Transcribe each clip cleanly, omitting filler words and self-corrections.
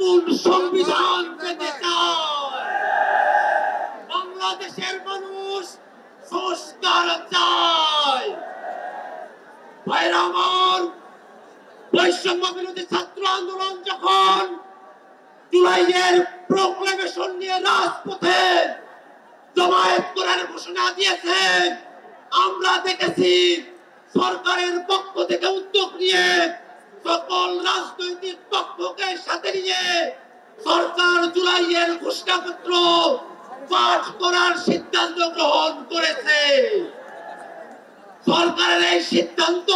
নতুন সংবিধান পেতে চায়। বাংলাদেশের মানুষ সংস্কার চায়। ভাইরা আমার, বৈষম্য বিরোধী ছাত্র আন্দোলন যখন জুলাইয়ের প্রোক্লেমেশন নিয়ে রাজপথে জমায়েত করার ঘোষণা দিয়েছে, আমরা দেখেছি সরকারের পক্ষ থেকে উদ্যোগ নিয়ে সকল রাজনৈতিক পক্ষকে সাথে নিয়ে সরকার জুলাইয়ের ঘোষণাপত্র পাঠ করার সিদ্ধান্ত গ্রহণ করেছে। সরকারের এই সিদ্ধান্ত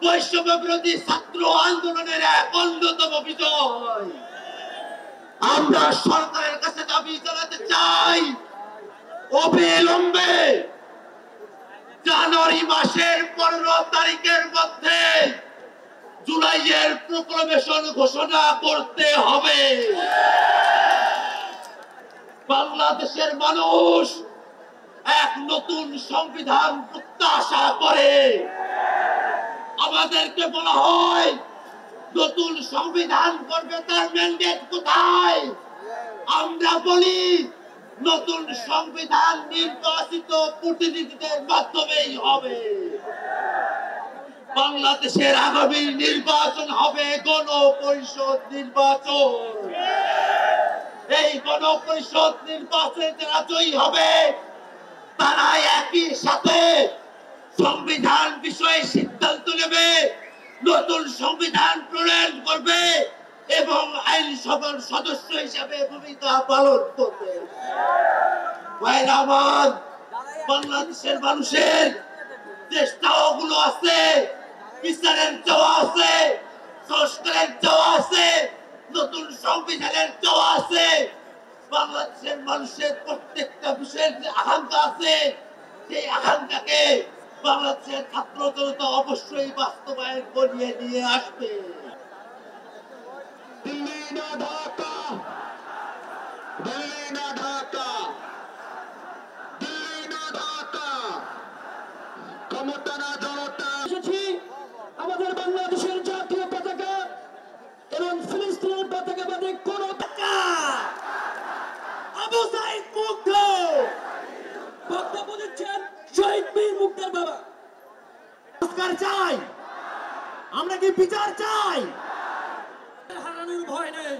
বৈষম্য বিরোধী ছাত্র আন্দোলনের এক অন্যতম বিজয়। আমরা সরকারের কাছে দাবি জানাতে চাই, অবিলম্বে জানুয়ারি মাসের 15 তারিখের মধ্যে জুলাইয়ের প্রোক্লেমেশন ঘোষণা করতে হবে। বাংলাদেশের মানুষ এক নতুন সংবিধান প্রত্যাশা করে। আমাদেরকে বলা হয় নতুন সংবিধান করবে, তার ম্যান্ডেট কোথায়? আমরা বলি নতুন সংবিধান নির্বাচিত প্রতিনিধিদের মাধ্যমেই হবে। বাংলাদেশের আগামী নির্বাচন হবে গণপরিষদ নির্বাচন। এই গণপরিষদ নির্বাচনে যারা জয়ী হবে তারা একই সাথে সংবিধান বিষয়ে সিদ্ধান্ত নেবে, নতুন সংবিধান প্রণয়ন করবে এবং আইনসভার সদস্য হিসাবে ভূমিকা পালন করবে। বাংলাদেশের মানুষের যে চাওয়াগুলো আছে, বিচারের চাওয়া আছে, সংস্কারের চাওয়া আছে, নতুন সংবিধানের চাওয়া আছে। বাংলাদেশের মানুষের প্রত্যেকটা বিষয়ের যে আকাঙ্ক্ষা আছে, সেই আকাঙ্ক্ষাকে বাংলাদেশের ছাত্র জনতা অবশ্যই বাস্তবায়ন করিয়ে নিয়ে আসবে। দিল্লি না ঢাকা, দিল্লি না ঢাকা, দিল্লি না ঢাকা, ক্ষমতা না জনতা। এসেছি আমাদের বাংলাদেশের জাতীয় পতাকা এবং ফিলিস্তিনের পতাকা বাদে কোন টাকা। আবু সাইদ মুগ্ধ বক্তব্য দিচ্ছেন শহীদ বীর মুগ্ধের বাবা। সংস্কার চাই, আমরা কি বিচার চাই? হারানোর ভয় নেই।